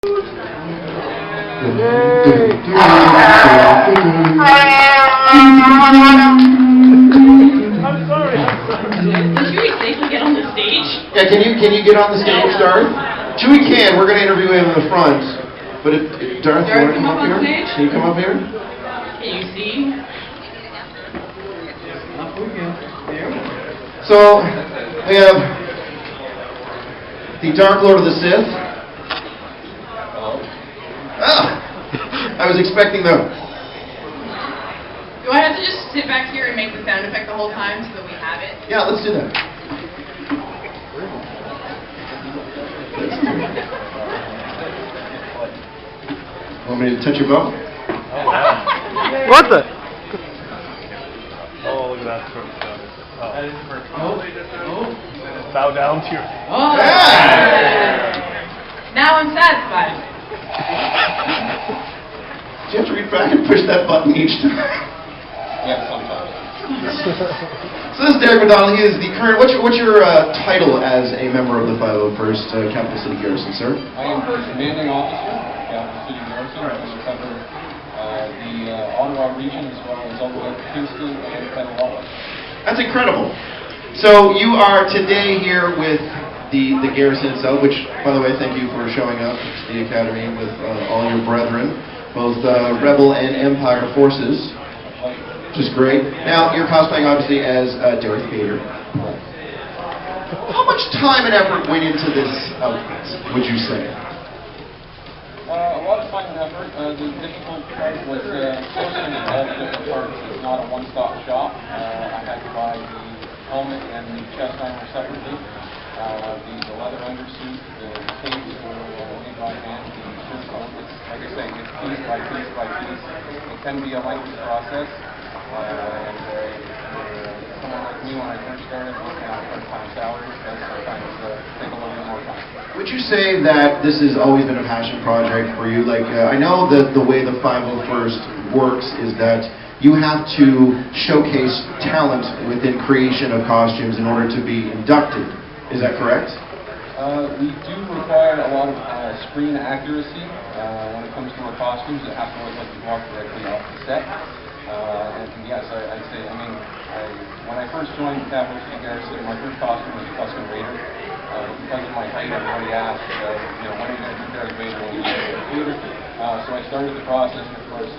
I'm sorry. Did you safely get on the stage? Yeah, can you get on the stage, Darth? Chewie can. We're going to interview him in the front. But if Darth, you want to come up here? Stage? Can you come up here? Can you see? So, we have the Dark Lord of the Sith. Ah! I was expecting the... Do I have to just sit back here and make the sound effect the whole time so that we have it? Yeah, let's do that. Want me to touch your belt? What the? Oh, look at that sort of stuff. Bow down to your... Oh! Yeah. Now I'm satisfied. Do you have to reach back and push that button each time? Yeah, sometimes. So this is Derek McDonald. He is the current... What's your title as a member of the 501st Capital City Garrison, sir? I am First Commanding Officer, Capital City Garrison. I cover the Ottawa region as well as all the way to Kingston and Petawawa. That's incredible. So you are today here with the garrison itself, which, by the way, thank you for showing up to the academy with all your brethren, both Rebel and Empire forces, which is great. Now, you're cosplaying, obviously, as Darth Vader. How much time and effort went into this outfit, would you say? A lot of time and effort. The difficult part was sourcing all the different parts. It's not a one-stop shop. I had to buy the helmet and the chest armor separately. The leather undersuit, the capes were made by hand. The shirt helmets, like I say, it's piece by piece by piece. It can be a lengthy process. Someone like me, when I first started working on part-time salaries, does sometimes take a little bit more time. Would you say that this has always been a passion project for you? Like, I know that the way the 501st works is that you have to showcase talent within creation of costumes in order to be inducted. Is that correct? We do require a lot of screen accuracy when it comes to our costumes. It has to look like you walk directly off the set. And yes, I'd say, when I first joined Capital City Garrison, my first costume was a custom Raider. Because of my height, everybody asked, when are you going to do Darth Vader when you do Darth Vader? So I started the process, and of course,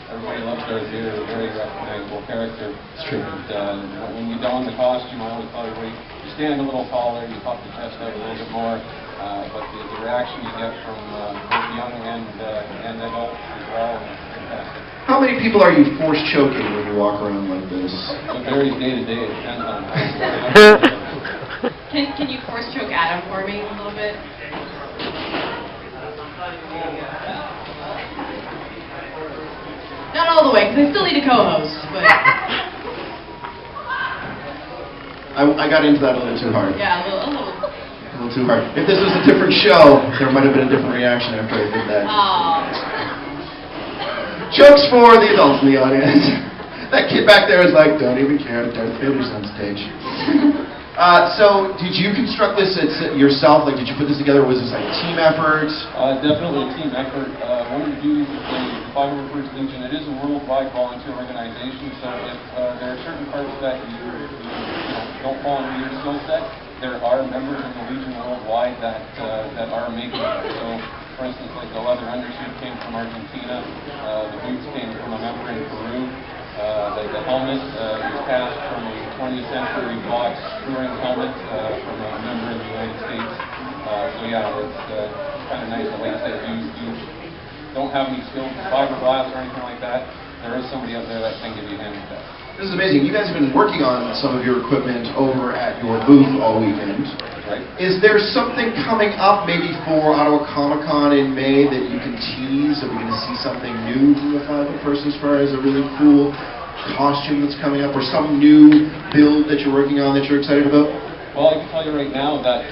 everybody loves Darth Vader, a very recognizable character. It's true. And when you don the costume, I always thought everybody, you stand a little taller, you pop the chest out a little bit more, but the reaction you get from both young and adults as well is fantastic. How many people are you force choking when you walk around like this? It varies day to day. It depends on Can you force choke Adam for me a little bit? Not all the way, because I still need a co-host, but... I got into that a little too hard. Yeah, a little. A little too hard. If this was a different show, there might have been a different reaction after I did that. Jokes for the adults in the audience. That kid back there is like, don't even care, Darth Vader's on stage. So, did you construct this yourself? Like, did you put this together? Was this like a team effort? Definitely a team effort. One of the duties of the 501st Legion, it is a worldwide volunteer organization, so if there are certain parts that you don't fall into your skill set, there are members of the Legion worldwide that are making it. So, for instance, like the leather undersuit came from Argentina, the boots came from a member in Peru, the helmet was cast from a 20th century box touring helmet from a member in the United States. So yeah, it's kind of nice. Like I said, you don't have any skills with fiberglass or anything like that, there is somebody out there that can give you a hand with that. This is amazing. You guys have been working on some of your equipment over at your booth all weekend. Right. Is there something coming up maybe for Ottawa Comic-Con in May that you can tease? Are we going to see something new from the 501st as far as a really cool costume that's coming up, or some new build that you're working on that you're excited about? Well, I can tell you right now that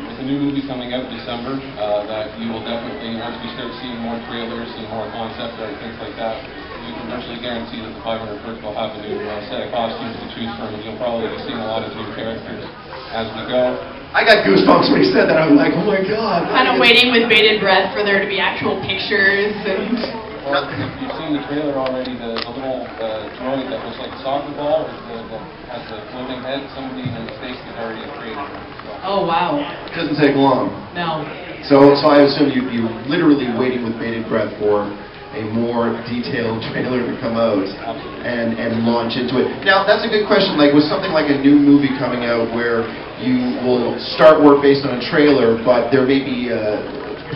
with a new movie coming out in December, that you will definitely, once we start seeing more trailers and more concept art, things like that, you can virtually guarantee that the 501st will have a new set of costumes to choose from, and you'll probably be seeing a lot of new characters. as we go. I got goosebumps when he said that. I was like, oh my god. Kind of waiting with bated breath for there to be actual pictures and... Well, you've seen the trailer already, the little droid that looks like a soccer ball that has the floating head. Somebody in the States has already created it. So. Oh, wow. It doesn't take long. No. So I assume you're literally waiting with bated breath for a more detailed trailer to come out and launch into it. Now, that's a good question. Like, with something like a new movie coming out where you will start work based on a trailer, but there may be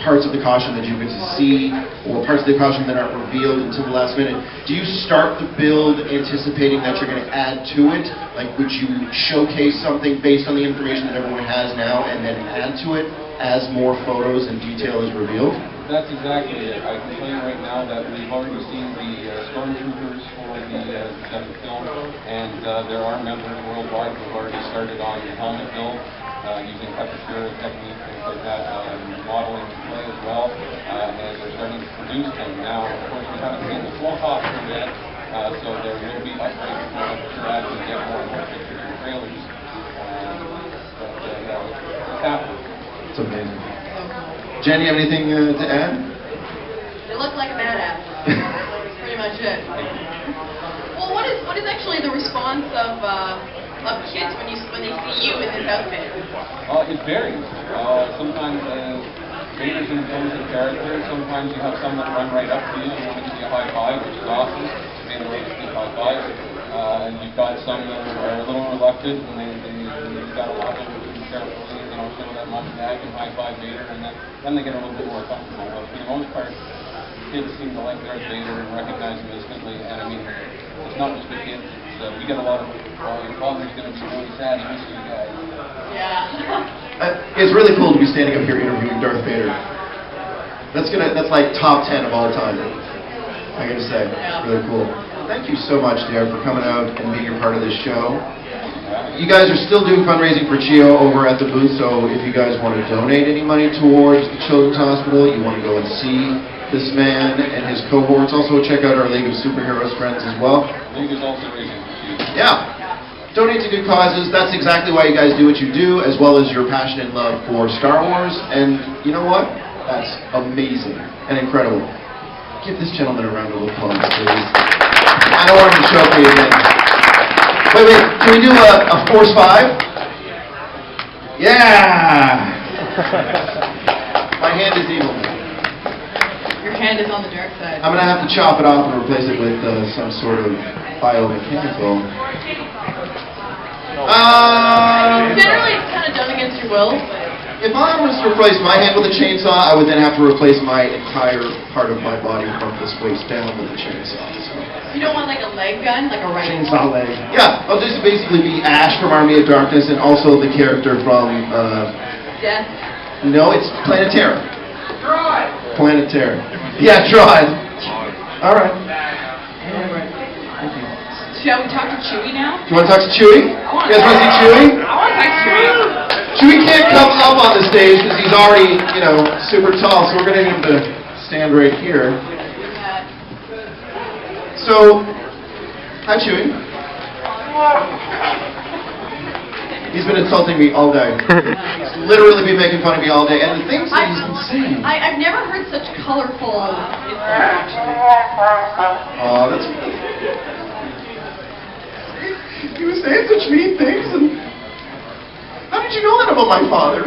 parts of the costume that you get to see, or parts of the costume that aren't revealed until the last minute. Do you start the build anticipating that you're going to add to it? Like, would you showcase something based on the information that everyone has now and then add to it as more photos and detail is revealed? That's exactly it. I can tell you right now that we've already seen the stormtroopers for the seventh film, and there are members worldwide who have already started on helmet build, using Pepper technique, things like that, modeling display as well, and they're starting to produce them. Now, of course, we haven't seen the full costume yet, so there will be upgrades for sure as we get more and more pictures and trailers. But yeah, it's happening. It's amazing. Jen, you have anything to add? They look like a badass. That's pretty much it. Well, what is actually the response of kids when they see you in this outfit? It varies. Sometimes Vader's an imposing character. Sometimes you have some that run right up to you and want to give you a high five, which is awesome. Made a way to give high fives. And you've got some that are a little reluctant and they've got to walk over to them carefully, show that mom and dad can high five Vader, and then they get a little bit more comfortable. But for the most part, kids seem to like Darth Vader and recognize him instantly. And I mean, it's not just the kids. We get a lot of, your father's going to be really sad he misses you guys. Yeah. It's really cool to be standing up here interviewing Darth Vader. That's like top 10 of all time. I gotta say, it's really cool. Thank you so much, Dare, for coming out and being a part of this show. You guys are still doing fundraising for CHIO over at the booth, so if you guys want to donate any money towards the Children's Hospital, you want to go and see this man and his cohorts, also check out our League of Superheroes friends as well. League is also raising for CHIO. Yeah. Donate to good causes. That's exactly why you guys do what you do, as well as your passion and love for Star Wars. And you know what? That's amazing and incredible. Give this gentleman a round of applause, please. I don't want him to choke me again. Wait, can we do a Force 5? Yeah! My hand is evil. Your hand is on the dark side. I'm going to have to chop it off and replace it with some sort of biomechanical. Generally, it's kind of done against your will. If I was to replace my hand with a chainsaw, I would then have to replace my entire part of my body from this waist down with a chainsaw. So. You don't want like a leg gun, like a rifle? Chainsaw leg. Yeah, I'll just basically be Ash from Army of Darkness and also the character from... Death? No, it's Planet Terror. Planet Terror. Yeah, Trod. All right. Shall we talk to Chewie now? Do you want to talk to Chewie? You guys want to see Chewie? I want to talk to Chewie. Chewie can't come up on the stage because he's already, super tall, so we're going to need him to stand right here. So, hi Chewie. He's been insulting me all day. He's literally been making fun of me all day, and the things that he's been saying. I've never heard such colorful interaction. Oh, that's... He was saying such mean things, and how did you know that about my father?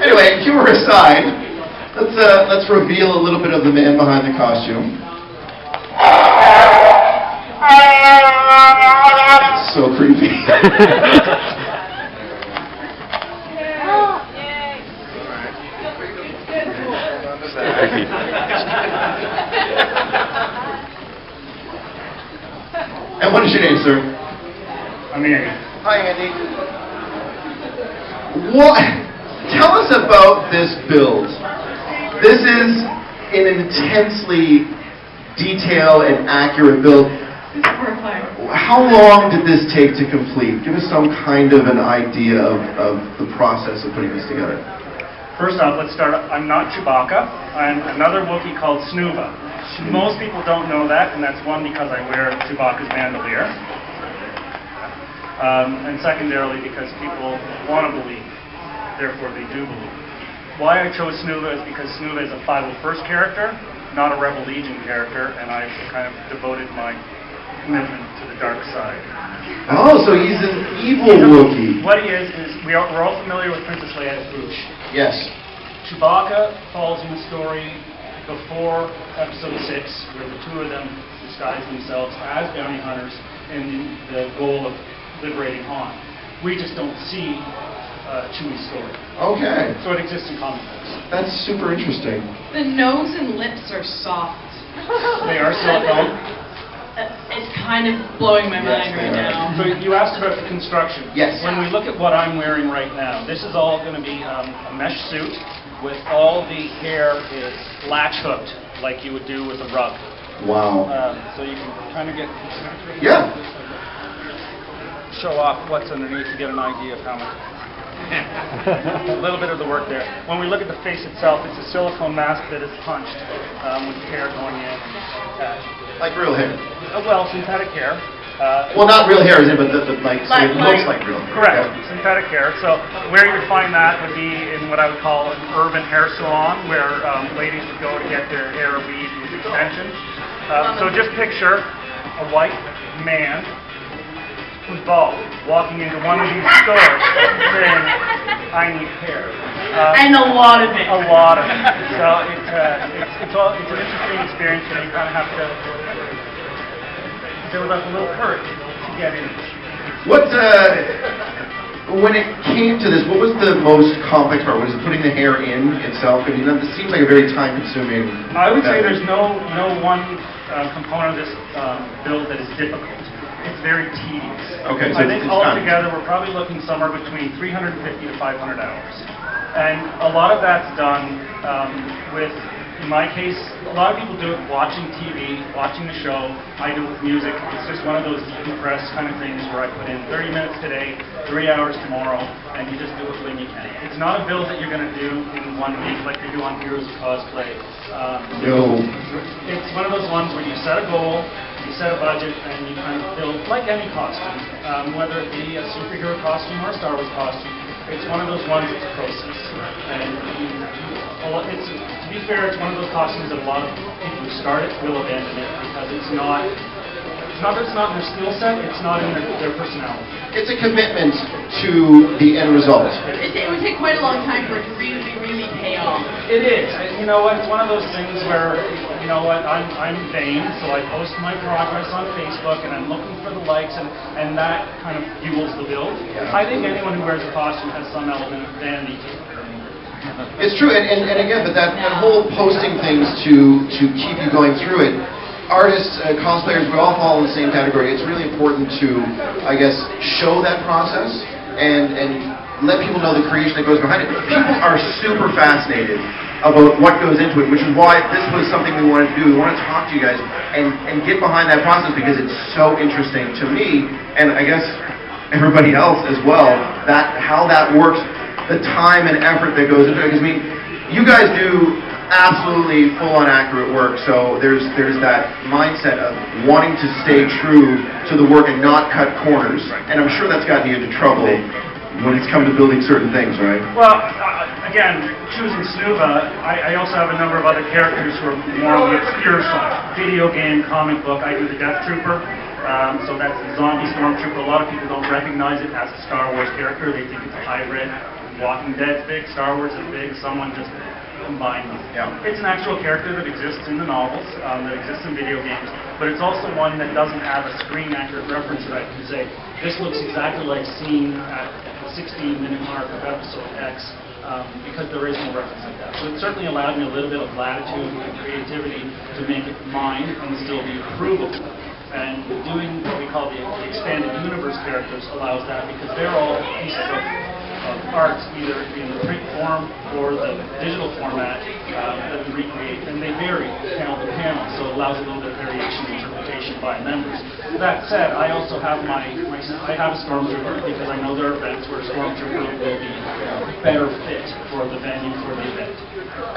Anyway, humor aside, let's reveal a little bit of the man behind the costume. It's so creepy. And what is your name, sir? I'm Andy. Hi, Andy. What? Tell us about this build. This is an intensely detailed and accurate build. It's horrifying. How long did this take to complete? Give us some kind of an idea of the process of putting this together. First off, let's start. I'm not Chewbacca. I'm another Wookiee called Snuva. Most people don't know that, and that's one because I wear Chewbacca's bandolier. And secondarily, because people want to believe, therefore they do believe. Why I chose Snuva is because Snuva is a 501st character, not a Rebel Legion character, and I've kind of devoted my commitment to the dark side. Oh, so he's an evil Wookiee. What he is we're all familiar with Princess Leia's Bouche. Yes. Chewbacca falls in the story before Episode 6, where the two of them disguise themselves as bounty hunters in the goal of liberating Han. We just don't see Chewie's story. Okay. So it exists in comic books. That's super interesting. The nose and lips are soft. They are silicone. It's kind of blowing my mind right they are. now. So you asked about the construction. Yes. When we look at what I'm wearing right now, this is all going to be a mesh suit with all the hair is latch hooked like you would do with a rug. Wow. So you can kind of get Yeah. show off what's underneath to get an idea of how much. A little bit of the work there. When we look at the face itself, it's a silicone mask that is punched with the hair going in. Like real hair. Well, synthetic hair. Well, not real hair, is it? But so it looks like real hair. Correct. Yeah. Synthetic hair. So where you would find that would be in what I would call an urban hair salon, where ladies would go to get their hair weaved with extensions. So just picture a white man who's bald walking into one of these stores saying, "I need hair." And a lot of it. A lot of it. So it's an interesting experience, and you kind of have to build up a little courage to get in. What, when it came to this, what was the most complex part? Was it putting the hair in itself? I mean, this seems like a very time-consuming. I would say there's no one component of this build that is difficult. It's very tedious. Okay, so I think it's altogether we're probably looking somewhere between 350 to 500 hours. And a lot of that's done with, in my case, a lot of people do it watching TV, watching the show. I do it with music. It's just one of those decompress kind of things where I put in 30 minutes today, 3 hours tomorrow, and you just do it when you can. It's not a build that you're going to do in 1 week like they do on Heroes of Cosplay. No. It's one of those ones where you set a goal, you set a budget, and you kind of build, like any costume, whether it be a superhero costume or a Star Wars costume. It's one of those ones that's a process. And to be fair, it's one of those costumes that a lot of people who start it will abandon it because it's not that it's not in their skill set, it's not in their personality. It's a commitment to the end result. It would take quite a long time for it to really, really pay off. It is. You know what? It's one of those things where, you know what, I'm vain, so I post my progress on Facebook, and I'm looking for the likes, and that kind of fuels the build. I think anyone who wears a costume has some element of vanity to it. It's true, and again, but that whole posting things to keep you going through it, artists, cosplayers, we all fall in the same category. It's really important to, I guess, show that process and let people know the creation that goes behind it. People are super fascinated about what goes into it, which is why this was something we wanted to do. We wanted to talk to you guys and get behind that process because it's so interesting to me, and I guess everybody else as well, that how that works, the time and effort that goes into it. Because I mean, you guys do absolutely full-on accurate work, so there's that mindset of wanting to stay true to the work and not cut corners, and I'm sure that's gotten you into trouble when it's come to building certain things, right? Well, again, choosing Snuva, I also have a number of other characters who are more on the obscure side. Video game, comic book, I do the Death Trooper, so that's the zombie stormtrooper. A lot of people don't recognize it as a Star Wars character, they think it's a hybrid. Walking Dead's big, Star Wars is big, someone just combine them. Yeah. It's an actual character that exists in the novels, that exists in video games, but it's also one that doesn't have a screen-accurate reference that I can say, this looks exactly like seen at the 16-minute mark of episode X, because there is no reference like that. So it certainly allowed me a little bit of latitude and creativity to make it mine and still be provable. And doing what we call the expanded universe characters allows that because they're all pieces of art, either in the print form or the digital format that we recreate, and they vary panel to panel, so it allows a little bit of variation in interpretation by members. That said, I also have I have a Stormtrooper because I know there are events where a Stormtrooper will be better fit for the venue for the event.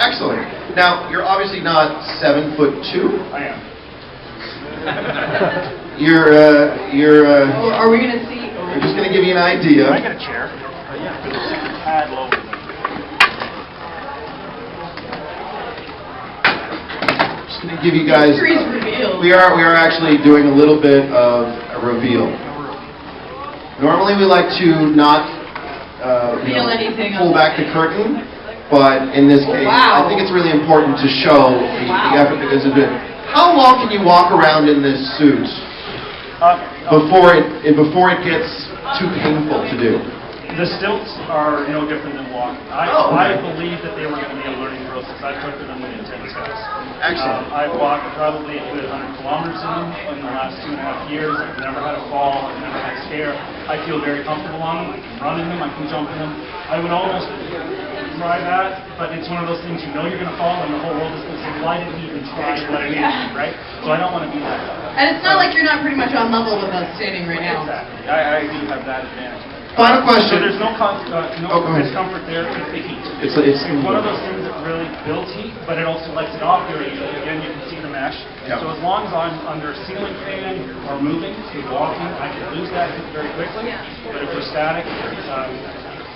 Excellent. Now, you're obviously not 7'2". I am. You're Are we going to see I'm just going to give you an idea. I got a chair. Yeah, but it's a tad lower than Just going to give you guys. Mysteries revealed. We are actually doing a little bit of a reveal. Normally we like to not Reveal anything pull on back the curtain, but in this case, wow. I think it's really important to show the effort that goes into it. How long can you walk around in this suit before it gets too painful to do? The stilts are no different than walking. I believe that they were going to be a learning process. I took them in intense steps. Excellent. I've walked probably a good 100 kilometers in them in the last 2.5 years. I've never had a fall. I've never had a scare. I feel very comfortable on them. I can run in them. I can jump in them. I would almost try that, but it's one of those things you know you're going to fall, and the whole world is going to say, why did he even try to let it in, right? So I don't want to be that guy. And it's not like you're not pretty much on level with us standing right now. Exactly. I do have that advantage. Final question. So there's no discomfort there with the heat. It's one of those things that really builds heat, but it also lets it off very easily. Again, you can see the mesh. Yep. So as long as I'm under a ceiling fan or moving, walking, I can lose that heat very quickly. But if we're static, it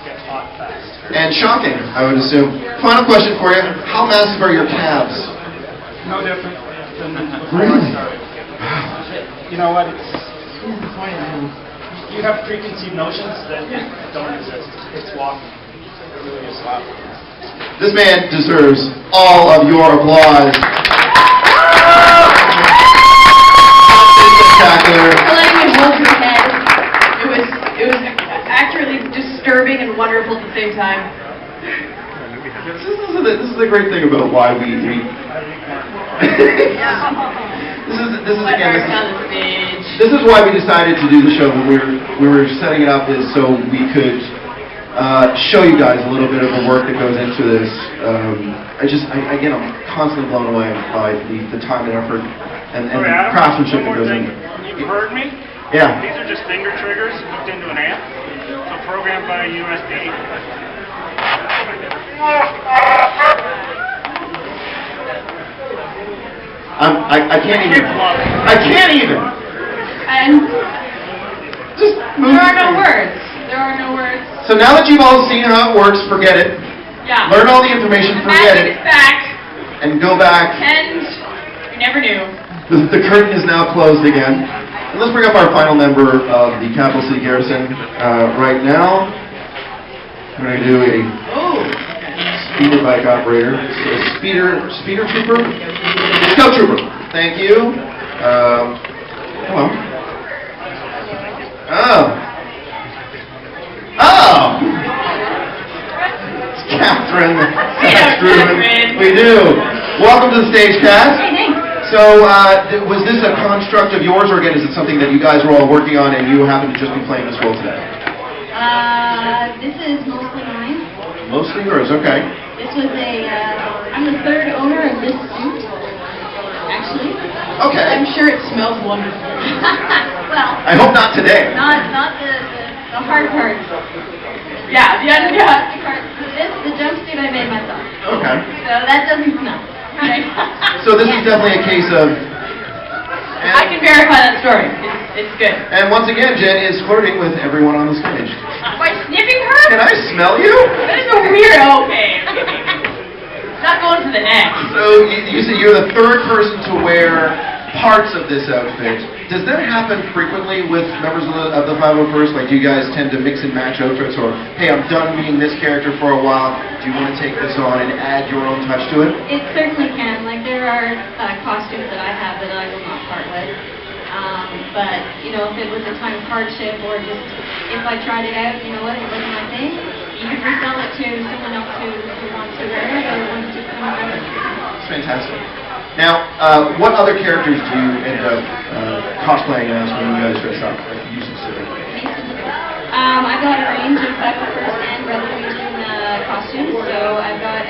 gets hot fast. And shocking, I would assume. Final question for you. How massive are your calves? No different than before I started. You know what? You have preconceived notions that don't exist. It's walking. It really is walking. This man deserves all of your applause. Spectacular. I let him hold his head. It was accurately disturbing and wonderful at the same time. This is the great thing about why we This is why we decided to do the show when we were setting it up, is so we could show you guys a little bit of the work that goes into this. Again, I'm constantly blown away by the time and effort and the craftsmanship that goes into it. You've heard me? Yeah. These are just finger triggers hooked into an amp, so programmed by a USB. I can't even. I can't even. And Just move. there are no words. There are no words. So now that you've all seen how it works, forget it. Yeah. Learn all the information, forget Magic it, is back, and go back. and you never knew. The curtain is now closed again. And let's bring up our final member of the Capital City Garrison right now. We're going to do a speeder bike operator. So speeder trooper? Scout trooper. Thank you. Hello. Oh! It's Catherine. Catherine. We do. Welcome to the stage, Kat. Hey, thanks. So, was this a construct of yours, or again, is it something that you guys were all working on and you happen to just be playing this role today? This is mostly mine. Mostly yours, okay. This was I'm the third owner of this suit, actually. Okay. I'm sure it smells wonderful. Well, I hope not today. not the hard parts. Yeah, the The part, the jumpsuit I made myself. Okay. So that doesn't smell. Right? So this is definitely a case of... I can verify that story. It's good. And once again, Jen is flirting with everyone on the stage. By sniffing her? Can I smell you? That is a weird. Okay. Not going for the neck. So you say you're the third person to wear parts of this outfit. Does that happen frequently with members of the 501st? Like, do you guys tend to mix and match outfits, or, hey, I'm done being this character for a while, do you want to take this on and add your own touch to it? It certainly can. Like, there are costumes that I have that I will not part with. But, you know, if it was a time of hardship, or just if I tried it out, you know what, it wasn't my thing, you can resell it to someone else who wants to wear it or wants to come out. It's fantastic. Now, what other characters do you end up cosplaying as when you guys dress up? Like you specifically? I've got a range of 501st and Rebel Legion costumes. So I've got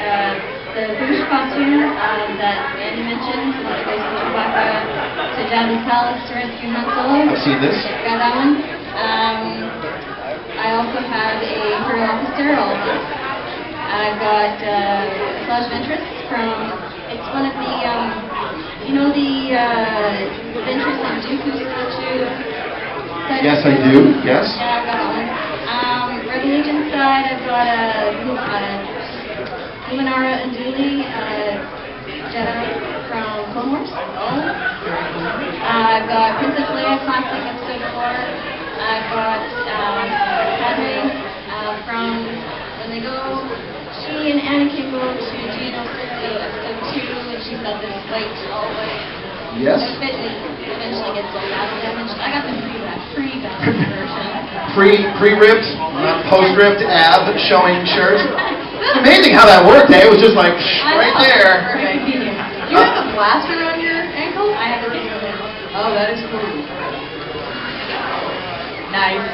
the Boosh costume that Andy mentioned, so that goes from Chewbacca to Jabba's Palace to rescue Han Solo. I've seen this. Got that one. I also have a Imperial officer, Oliver. I've got Slash Ventress from, it's one of the, you know, the Ventress and Dooku statue. Yes, I do. Yes. Yeah, I've got that one. Rebel Legion side, I've got Luminara and Julie, Jedi from Clone Wars. I've got Princess Leia Classic Episode 4. I've got Padme from when they go. She and Anakin go to Geonosis Episode 2, and she's got this white hallway. Yes. That eventually gets like acid damage. I got the pre-battle version. Pre-ripped, not post-ripped ab showing shirts. It's amazing how that worked, eh? It was just like right there. Perfect. You have a blaster on your ankle? I have a pistol. Oh, that is cool. Nice.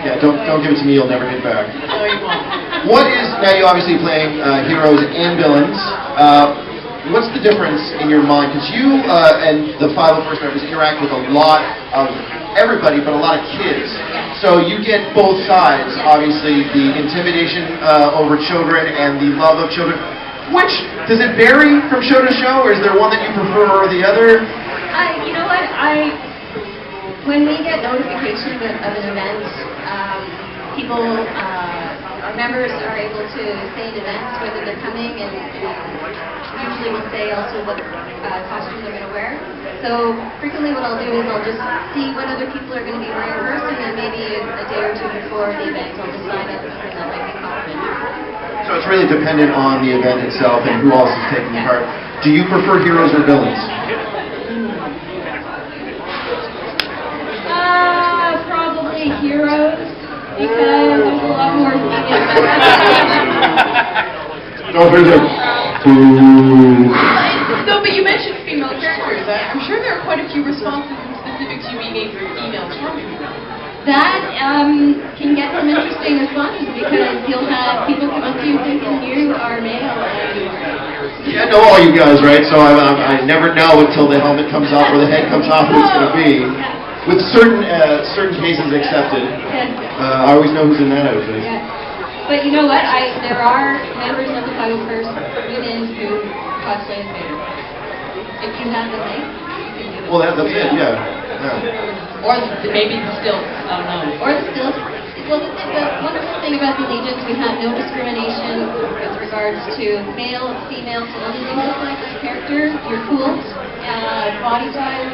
Yeah, don't give it to me. You'll never get back. No, you won't. What is now? You obviously playing heroes and villains. What's the difference in your mind? Because you and the 501st members interact with a lot of everybody, but a lot of kids. So you get both sides. Obviously, the intimidation over children and the love of children. Which does it vary from show to show, or is there one that you prefer over the other? You know what? When we get notification of an event, people, our members are able to say in advance whether they're coming, and usually will say also what costume they're going to wear. So frequently what I'll do is I'll just see what other people are going to be wearing first, and then maybe a day or two before the event I'll decide on something that might be common. So it's really dependent on the event itself and who else is taking part. Do you prefer heroes or villains? Probably heroes, because there's a lot more Don't forget. No, but you mentioned female characters. I'm sure there are quite a few responses and specifics you may need for emails from you. That can get some interesting responses, because you'll have people come up to you thinking you are male. Yeah, I know all you guys, right? So I never know until the helmet comes off or the head comes off who it's going to be. With certain cases accepted. I always know who's in that outfit. Yeah. But you know what? There are members of the 501st women who cosplay as Vader. If you have the link, you can do it. Well, that's it, yeah. Or maybe the stilts. I don't know. Or the stills. Well, the wonderful thing about the Legions, we have no discrimination with regards to male, female, so long as you look like this character, you're cool. Body size,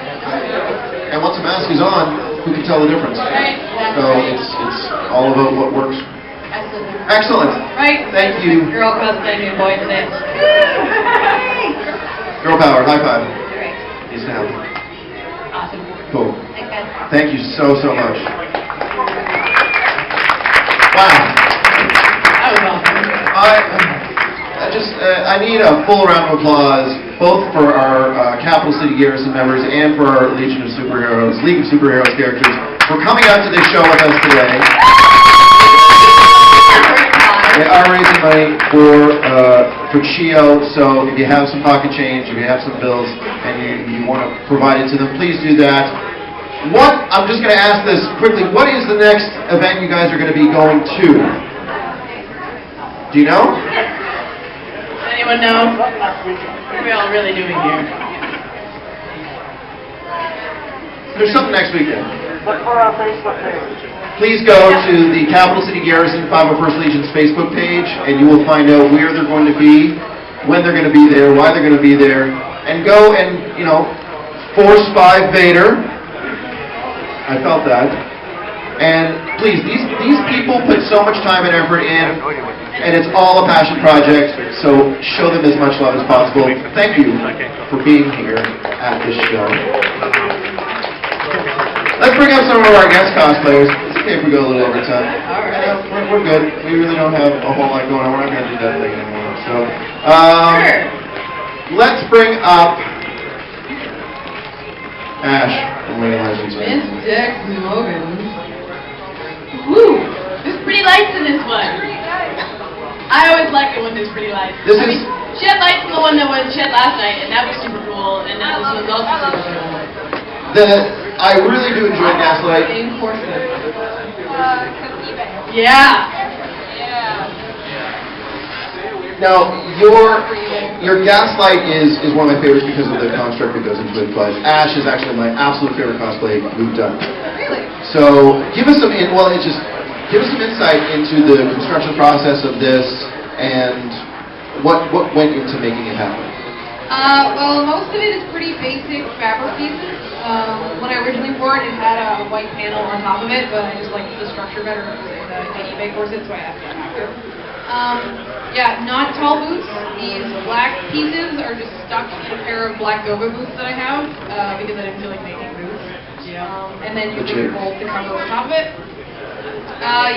And once a mask is on, who can tell the difference? Right. That's So right. it's all about what works. Absolutely. Excellent. Right. Thank you. Girl cosplaying new boy today. Girl power. High five. Great. Needs to happen. Awesome. Cool. Thanks, guys. Thank you so much. Wow. That was awesome. I need a full round of applause, both for our Capital City Garrison members and for our Legion of Superheroes, League of Superheroes characters, for coming out to this show with us today. They are raising money for CHIO, so if you have some pocket change, if you have some bills, and you want to provide it to them, please do that. I'm just going to ask this quickly, what is the next event you guys are going to be going to? Do you know? Anyone know? What are we all really doing here? There's something next weekend. Look for our Facebook page. Please go to the Capital City Garrison 501st Legion's Facebook page, and you will find out where they're going to be, when they're going to be there, why they're going to be there, and go and, force 5 Vader. I felt that. And please, these people put so much time and effort in, and it's all a passion project, so show them as much love as possible. Thank you for being here at this show. Let's bring up some of our guest cosplayers. It's okay if we go a little over time. We're good. We really don't have a whole lot going on. We're not going to do that thing anymore. So, let's bring up Ash from Wayne Legends. Miss Dex Logan. Woo! There's pretty lights in this one. I always like it when there's pretty lights. She had lights in the one she had last night, and that was super cool, and then this one's also super cool. I really do enjoy Gaslight. Yeah. Now, your gaslight is one of my favorites because of the construct that goes into it, but Ash is actually my absolute favorite cosplay we've done. Really? So, give us some insight into the construction process of this and what went into making it happen. Well, most of it is pretty basic fabric pieces. When I originally wore it, it had a white panel on top of it, but I just liked the structure better in the eBay corset, so I added it after. Yeah, not tall boots. These black pieces are just stuck in a pair of black yoga boots that I have, because I didn't feel like making boots. And then you can fold the cover on top of it.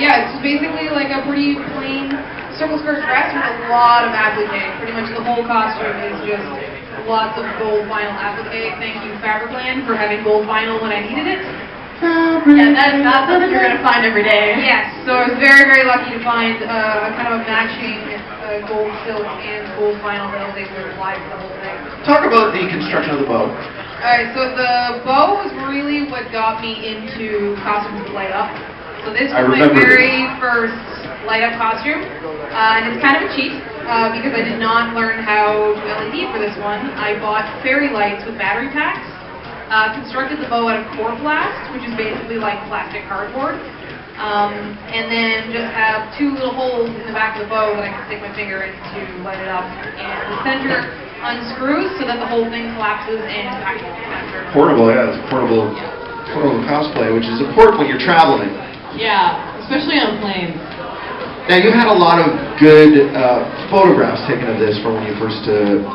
Yeah, it's basically like a pretty plain circle skirt dress with a lot of applique. Pretty much the whole costume is just lots of gold vinyl applique. Thank you, Fabricland, for having gold vinyl when I needed it. Yeah, that is not something you're going to find every day. Yes, so I was very, very lucky to find kind of a matching gold silk and gold vinyl that I was able to apply to the whole thing. Talk about the construction of the bow. Alright, so the bow was really what got me into costumes that light up. So this was my very first light up costume, and it's kind of a cheat because I did not learn how to LED for this one. I bought fairy lights with battery packs, constructed the bow out of Coroplast, which is basically like plastic cardboard, and then just have two little holes in the back of the bow that I can stick my finger in to light it up, and the center unscrews so that the whole thing collapses and packs the center. Portable, yeah, it's portable cosplay, which is important when you're traveling. Yeah, especially on planes. Now, you had a lot of good photographs taken of this from when you first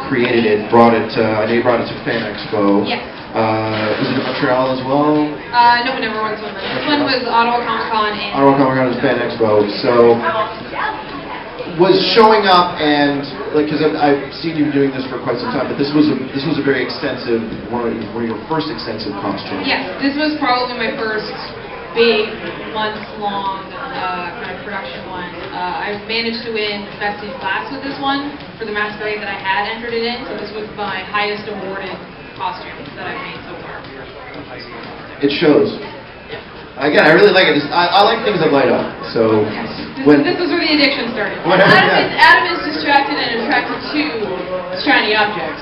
created it, I know you brought it to Fan Expo. Yes. Was it in Montreal as well? No, we never went to one. This one was Ottawa Comic Con and Ottawa Comic Con was Fan Expo. So, was showing up and, like, because I've seen you doing this for quite some time, but this was a very extensive, one of your first extensive costumes. yes, this was probably my first big, months-long kind of production one. I managed to win Best in Class with this one for the masquerade that I had entered it in, so this was my highest awarded costume that I've made so far. It shows. Again, I really like it. I like things that light up. So This is where the addiction started. Adam is distracted and attracted to shiny objects.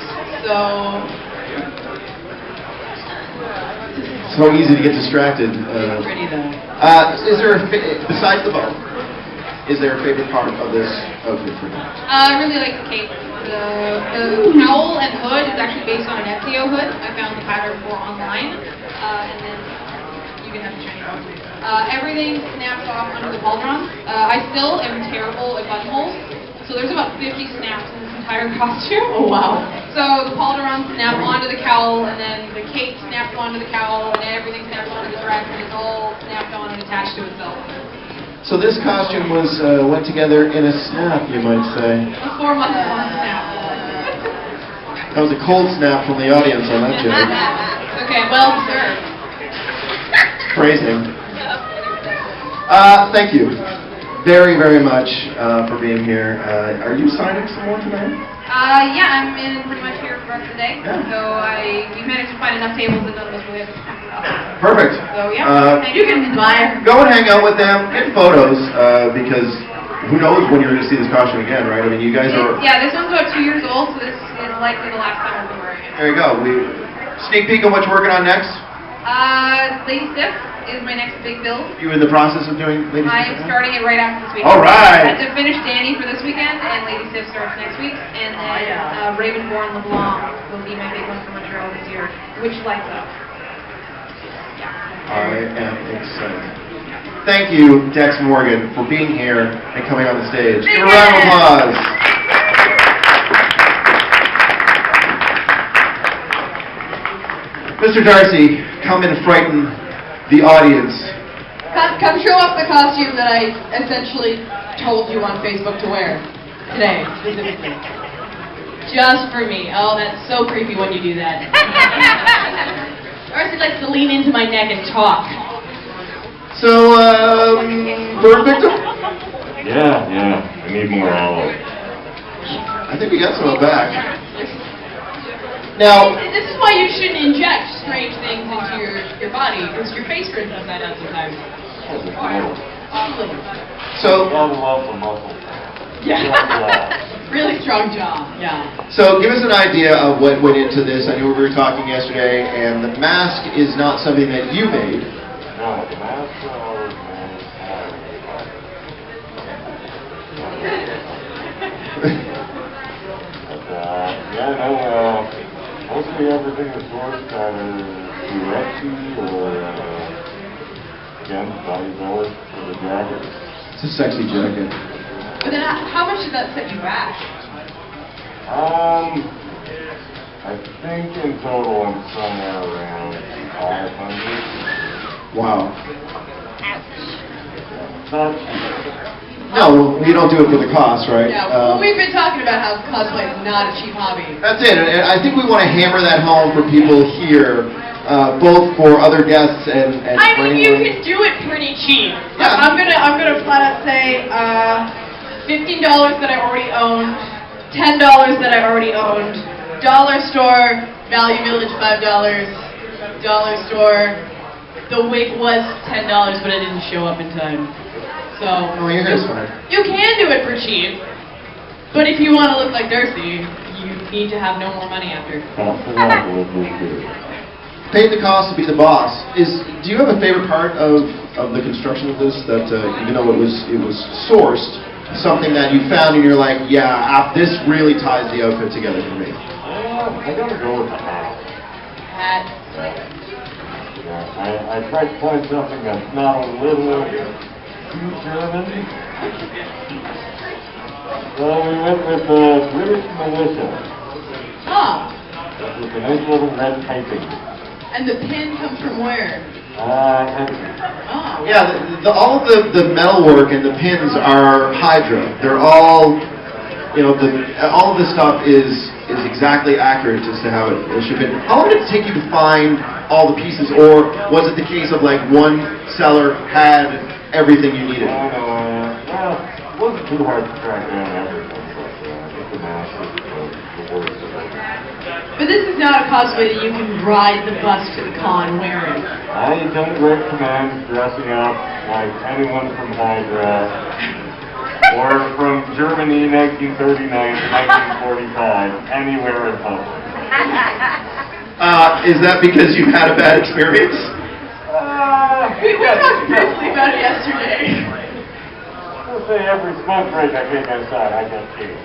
So easy to get distracted. Pretty though. Is there besides the bow? Is there a favorite part of this outfit for you? I really like the cape. The cowl and hood is actually based on an Ezio hood. I found the pattern for online, and then you can have the shiny one. Everything snaps off under the pauldrons. I still am terrible at buttonholes, so there's about 50 snaps in this entire costume. Oh wow. So the pauldrons snap onto the cowl, and then the cape snaps onto the cowl, and everything snaps onto the dress, and it's all snapped on and attached to itself. So this costume went together in a snap, you might say. A 4-month-long snap. That was a cold snap from the audience on that joke. Okay, well deserved. Phrasing. Thank you very, very much for being here. Are you signing some more tonight? Yeah, I'm in pretty much here for the rest of the day. Yeah. So we managed to find enough tables that none of us really have to snack it up. Perfect. So yeah, you can admire. Go and hang out with them, get photos, because who knows when you're going to see this costume again, right? I mean, you guys are... Yeah, this one's about 2 years old, so this is likely the last time I'll be wearing it. There you go. Sneak peek of what you're working on next? Lady Stiff is my next big build. You in the process of doing Lady Stiff? I am starting it right after this weekend. All right. I had to finish Danny for this weekend, and Lady Stiff starts next week. And then Ravenborn LeBlanc will be my big one for Montreal this year, which lights up. Yeah. I am excited. Thank you, Dex Morgan, for being here and coming on the stage. Give a round of applause. Mr. Darcy, come and frighten the audience. Come show up the costume that I essentially told you on Facebook to wear today, specifically. Just for me. Oh, that's so creepy when you do that. Darcy likes to lean into my neck and talk. So, burn victim? Yeah. I need more olive. I think we got some back. Now, this is why you shouldn't inject strange things into your body, because your face turns upside down sometimes. Oh, so, muscle. Yeah. Really strong jaw, yeah. So give us an idea of what went into this. I know we were talking yesterday, and the mask is not something that you made. No, the mask was made. Mostly everything is sourced either through Etsy or, again, $5 for the jacket. It's a sexy jacket. But then how much did that set you back? I think in total I'm somewhere around 500. Wow. Not cheap. No, you don't do it for the cost, right? Yeah, well, we've been talking about how cosplay is not a cheap hobby. That's it, and I think we want to hammer that home for people here, both for other guests and I for mean, you anyone. can do it pretty cheap. Yeah. I'm gonna flat out say $15 that I already owned, $10 that I already owned, dollar store, Value Village $5, dollar store. The wig was $10, but I didn't show up in time. So Oh, your hair's fine. you can do it for cheap, but if you want to look like Darcy, you need to have no more money after. Pay the cost to be the boss. Do you have a favorite part of the construction of this? That even though it was sourced, something that you found and you're like, yeah, this really ties the outfit together for me. I gotta go with the hat. Hat. Yeah, I tried to find something that's not a little too German. So we went with the British militia. Ah, With a nice little red piping. and the pin comes from where? Oh. Yeah, all of the metalwork and the pins are Hydra. They're all, all of this stuff is exactly accurate as to how it should be. How long did it take you to find all the pieces, or was it the case of like one seller had everything you needed? Well, it wasn't too hard to track down everything, but I think the mask is the worst of it. But this is not a cosplay that you can ride the bus to the con wearing. I don't recommend dressing up like anyone from Hydra or from Germany 1939 to 1945 anywhere in public. Is that because you've had a bad experience? We talked briefly about it yesterday. I'll say every smoke break I take outside, I get killed.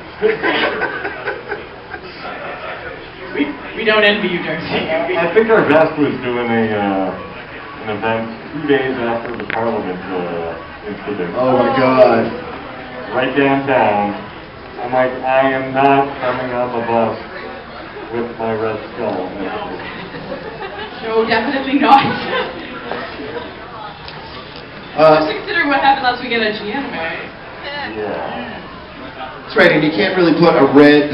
We don't envy you, Darcy. I think our best was doing an event 2 days after the Parliament incident. Oh my God. Right downtown. I'm like, I am not coming on the bus with my red skull. No, definitely not. Just considering what happened last weekend at GM. Yeah. That's right, and you can't really put a red,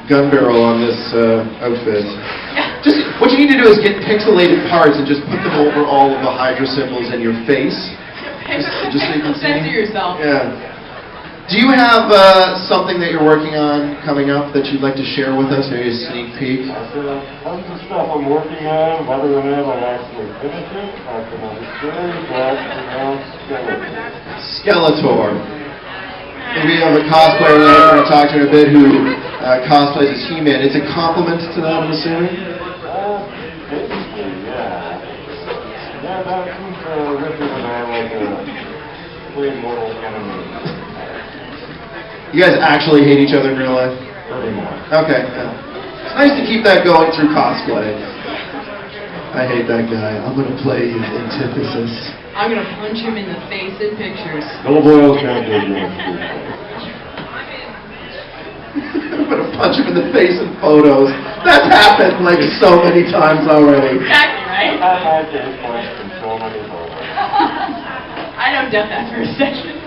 gun barrel on this outfit. Just what you need to do is get pixelated parts and just put them over all of the Hydra symbols in your face. Just so you can see. Censor yourself. Yeah. Do you have something that you're working on coming up that you'd like to share with us? Maybe a sneak peek? I've got tons of stuff I'm working on, whether or not I actually finish it, I can understand, but Skeletor. And we have a cosplayer that we're going to talk to in a bit who cosplays as He-Man. It's a compliment to that, I'm assuming? Basically, yeah. Yeah, that seems Richard and I like to play mortal enemies. You guys actually hate each other in real life? Pretty much. Okay. Yeah. It's nice to keep that going through cosplay. I hate that guy. I'm going to play his antithesis. I'm going to punch him in the face in pictures. No boils can't do it. I'm going to punch him in the face in photos. That's happened like so many times already. Exactly, right? I've had this question so many times. I don't doubt that for a second.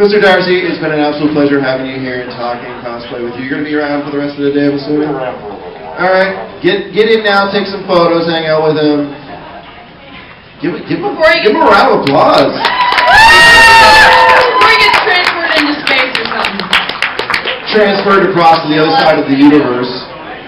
Mr. Darcy, it's been an absolute pleasure having you here and talking cosplay with you. You're going to be around for the rest of the day, I'm assuming? Around for a little while. All right. Get in now, take some photos, hang out with him. Give him a round of applause. Before he gets transferred into space or something. Transferred across to the other side of the universe.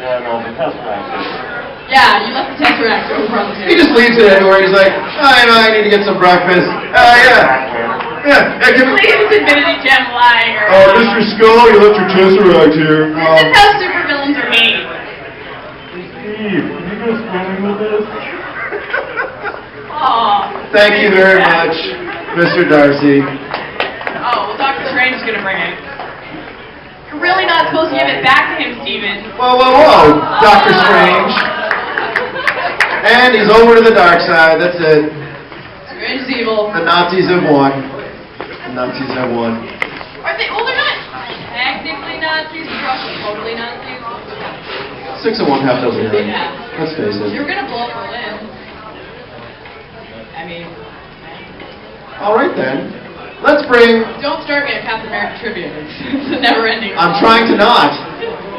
Yeah, no, the Tesseract. Yeah, you left the Tesseract over on the table. He just leaves it anywhere. He's like, I need to get some breakfast. Yeah. Yeah, give me... Please admit it, you can't lie. Mr. Skull, you left your tesseract here. This is how supervillains are made. Steve, can you go swimming with us? Aw. Thank you very much, Mr. Darcy. Oh, well, Dr. Strange is going to bring it. You're really not supposed to give it back to him, Steven. Whoa, whoa, whoa, Dr. Strange. And he's over to the dark side, that's it. Strange is evil. The Nazis have won. The Nazis have won. Are they? Well, they're not technically Nazis, but Russians totally Nazis. 6 of 1, half dozen of the other. Yeah. Let's face They were it. going to blow up Berlin. I mean, All right then. Let's bring... don't start me at Captain America trivia. It's a never-ending. I'm trying to not.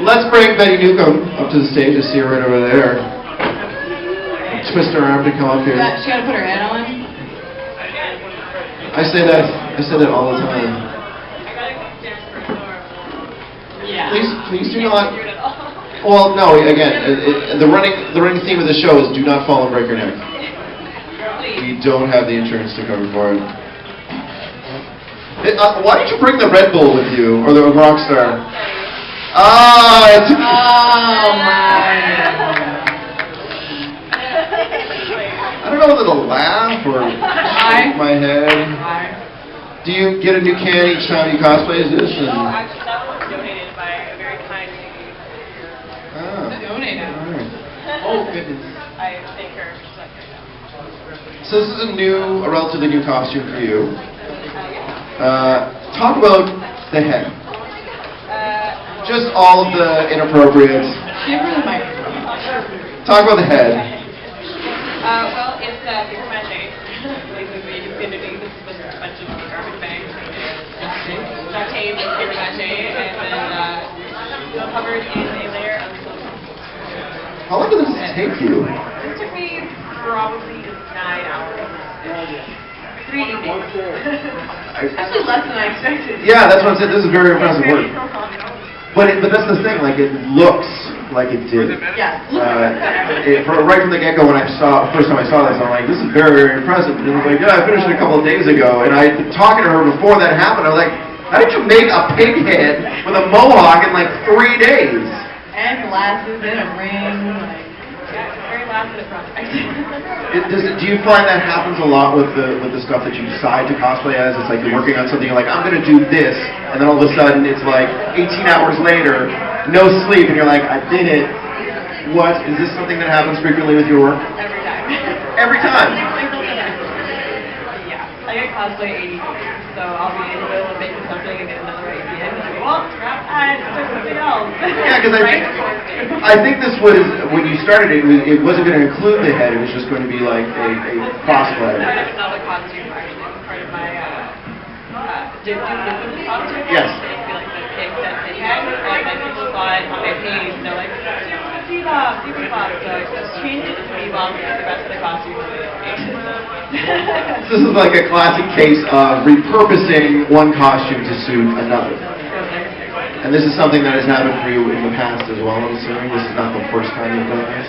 Let's bring Betty Newcomb up to the stage. I see her right over there. Twist her arm to come up here. She got to put her head on. I say that all the time. Yeah. Please do not. Well, no. Again, the running theme of the show is do not fall and break your neck. We don't have the insurance to cover for it. Why did you bring the Red Bull with you or the Rockstar? It's. Oh my. I don't know whether to laugh or shake my head. Do you get a new can each time you cosplay as this? And... Oh, actually, that one was donated by a very kind lady. Donated. Right. Oh, goodness. I thank her. She's like right now. So this is a relatively new costume for you. Yeah. Talk about the head. Just all of the inappropriate. Give her the microphone. Talk about the head. Well, it's paper mache. Basically, infinity. This was a bunch of garbage bags. Duct tape, paper mache, and then covered in a layer of silicone. How long did this take you? This took me probably 9 hours. 3 evenings. Actually, less than I expected. Yeah, that's what I'm saying. This is very impressive work. But that's the thing. Like, it looks like it did. Yeah. Right from the get-go, when first time I saw this, I'm like, this is very, very impressive. And it was like, yeah, I finished it a couple of days ago. And I talking to her before that happened. I was like, how did you make a pig head with a mohawk in like 3 days? And glasses and a ring. Yeah, it's a very last-minute project. Do you find that happens a lot with the stuff that you decide to cosplay as? It's like you're working on something, you're like, I'm going to do this, and then all of a sudden it's like 18 hours later, no sleep, and you're like, I did it. What? Is this something that happens frequently with your work? Every time. Every time? Yeah. I get cosplay 80 days, so I'll be in the middle of making something and get another idea, and I'm like, well, scrap that, do something else. Yeah, because I think this was, when you started it wasn't going to include the head, it was just going to be like a cosplay. I have another costume, actually, it's part of my, costume. Yes. Basically, like, the pig that they had, and then people saw it on their page, and they're like, Bebop, so I just changed it to Bebop, and the rest of the costume This is like a classic case of repurposing one costume to suit another. And this is something that has happened for you in the past as well, I'm assuming? This is not the first time you've done this?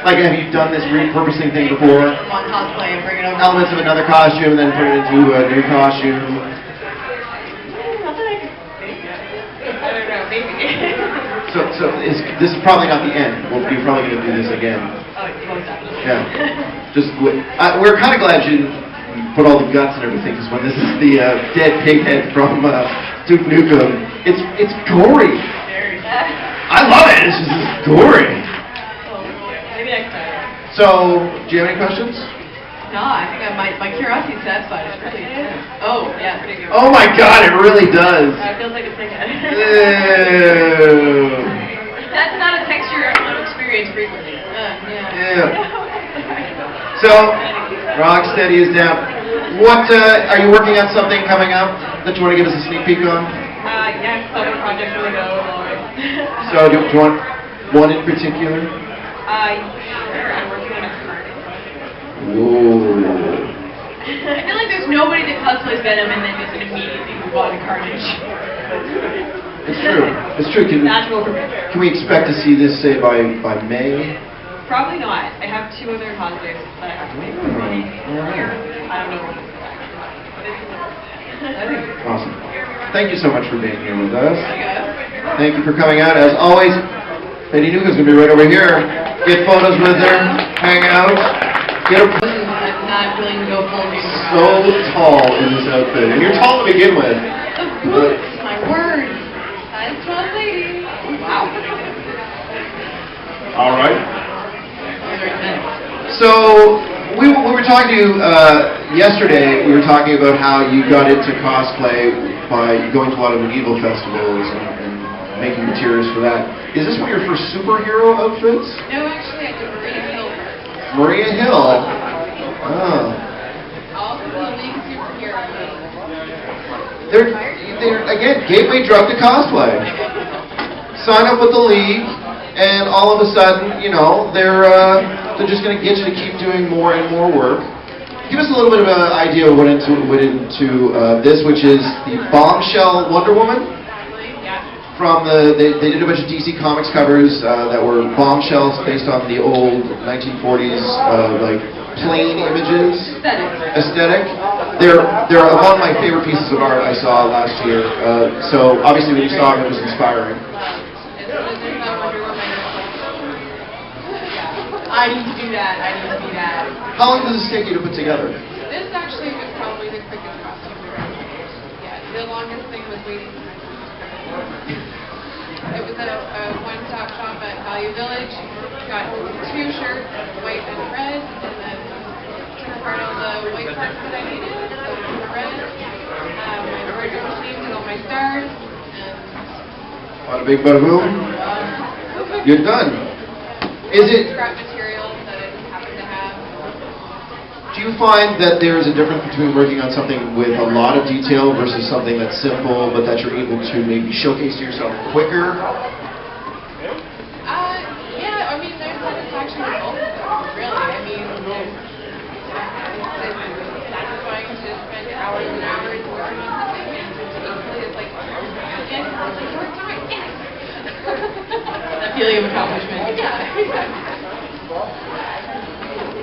Like, have you done this repurposing thing before? One cosplay and bring it over. Elements of another costume and then put it into a new costume? Not that I can think of. I don't know, maybe. So this is probably not the end. You're probably going to do this again. Oh, most definitely. Yeah. We're kind of glad you didn't put all the guts and everything, because when this is the dead pig head from Duke Nukem, it's gory. I love it. It's just gory. Maybe next time. So, do you have any questions? No, I think my curiosity is satisfied. It's really Oh, yeah, pretty good. Oh my God, it really does. It feels like a pig head. Ew. That's not a texture I want to experience frequently. Yeah. So, Rocksteady is down. What, are you working on something coming up that you want to give us a sneak peek on? Yes, other projects really go along. So, do you want one in particular? Sure, I'm working on a cardigan. Ooh. I feel like there's nobody that cosplays Venom and then just immediately move on to Carnage. It's true. It's true. Can we expect to see this, say, by May? Probably not. I have 2 other cosplays that I have to make. I don't know. Awesome. Thank you so much for being here with us. Thank you for coming out. As always, Lady Nuka's going to be right over here. Get photos with her, hang out, get a... I'm not willing to go full dude. So tall in this outfit. And you're tall to begin with. The boots, my word. Size 12 lady. Wow. All right. So, we were talking to you yesterday, we were talking about how you got into cosplay by going to a lot of medieval festivals and making materials for that. Is this one of your first superhero outfits? No, actually, I did Maria Hill first. Maria Hill. Oh. Also, the league superhero. They're again, gateway drug to cosplay. Sign up with the league, and all of a sudden, you know, they're just going to get you to keep doing more and more work. Give us a little bit of an idea of what went into this, which is the Bombshell Wonder Woman. From they did a bunch of DC Comics covers that were bombshells based on the old 1940s like plain images aesthetic. They're among my favorite pieces of art I saw last year. So obviously when you saw them, it was inspiring. I need to do that. I need to do that. How long does this take you to put together? This actually was probably the quickest costume we've ever made. Yeah, the longest thing was waiting for my sister to come. It was at a one-stop shop at Value Village. Got 2 shirts, white and red, and then took apart all the white parts that I needed, so the red, my embroidery machine with all my stars, and... Bada bing, bada boom. You're done. Is it... Scrap materials that I just happen to have. Do you find that there is a difference between working on something with a lot of detail versus something that's simple, but that you're able to maybe showcase to yourself quicker? Yeah, I mean, there's satisfaction in both of them, really. I mean, it's satisfying to spend hours and hours working on something, and equally it's like, yes, it's work time, yes! That feeling of accomplishment. Yeah, exactly.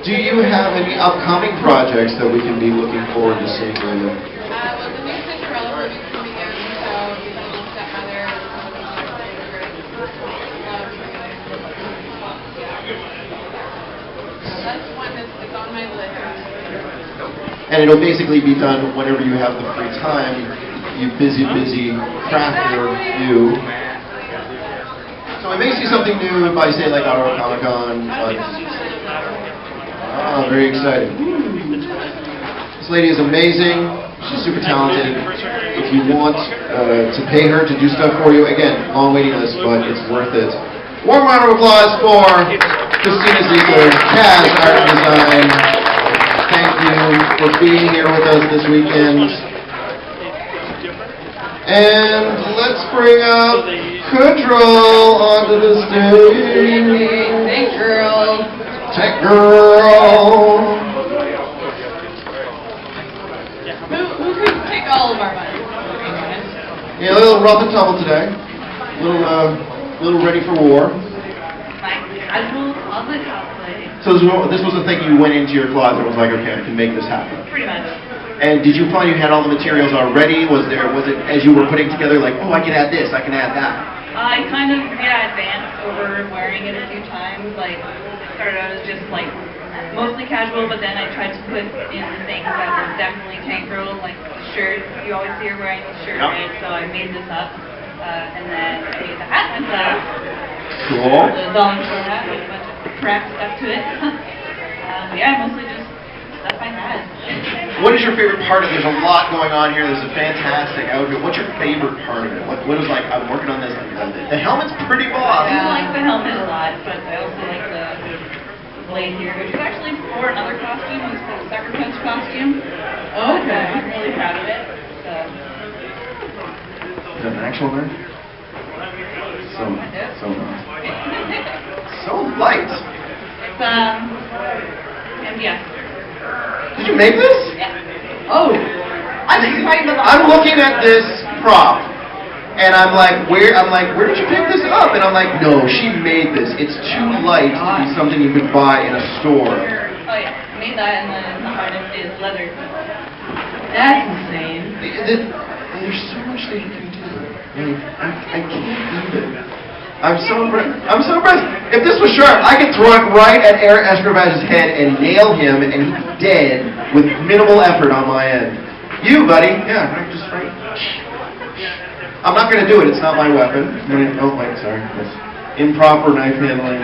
Do you have any upcoming projects that we can be looking forward to seeing with you? Well, the new Cinderella movie is coming out, so we can stepmother and some of so that's one that's on my list. And it'll basically be done whenever you have the free time. You busy crafter you. So we may see something new by, say, like Ottawa Comic Con. Oh, very exciting. This lady is amazing. She's super talented. If you want to pay her to do stuff for you, again, long waiting list, but it's worth it. Warm round of applause for Christina Ziegler, Kaz Art and Design. Thank you for being here with us this weekend. And let's bring up Control onto the stage. Thank girl. Tech girl. Who could take all of our money? Yeah, a little rough and tumble today. A little ready for war. My casual closet cosplay. So this was the thing you went into your closet and was like, okay, I can make this happen. Pretty much. And did you find you had all the materials already? Was it as you were putting together like, oh, I can add this, I can add that? I kind of, advanced over wearing it a few times. Like, started out as just like mostly casual, but then I tried to put in things that were definitely tank girl, like the shirt. You always see her wearing the shirt, right? So I made this up. And then I made the hat myself. Cool. The volunteer hat with a bunch of crap stuff to it. Mostly just stuff I had. What is your favorite part of it? There's a lot going on here. There's a fantastic outfit. What's your favorite part of it? What is like, I'm working on this. The helmet's pretty boss. I like the helmet a lot, but I also like the blade here, which is actually for another costume. It's called a Sucker Punch costume. Okay. I'm really proud of it. So. Is that an actual one? So nice. So light. It's MDF. Did you make this? Yeah. Oh. I'm looking at this prop, And I'm like, where did you pick this up? And I'm like, no, she made this. It's too light to be something you could buy in a store. Oh yeah, I made that, and the harness is leather. That's insane. There's so much that you can do. I can't even. I'm so impressed. If this was sharp, I could throw it right at Eric Escravag's head and nail him, and he'd be dead with minimal effort on my end. You, buddy. Yeah, I'm just right. I'm not going to do it. It's not my weapon. Oh, wait, sorry. That's improper knife handling.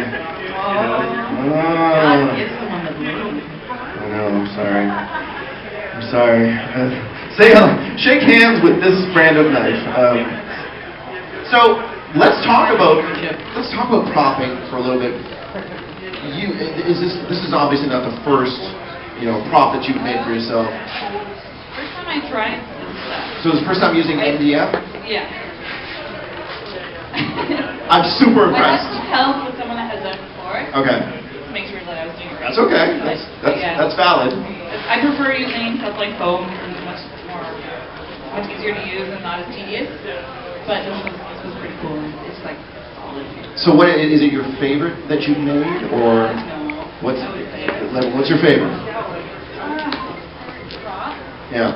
God, give someone the blue. I know, I'm sorry. I'm sorry. Shake hands with this brand of knife. So let's talk about propping for a little bit. This is obviously not the first prop that you've made for yourself. First time I tried this. So it's the first time using MDF? Yeah. I'm super impressed. I had some help with someone that has done it before. Okay. To make sure that I was doing it right. That's okay. That's valid. I prefer using stuff like foam. It's much easier to use and not as tedious. But this was pretty cool. It's like solid. So what is it? Your favorite that you've made, or what's your favorite? Yeah.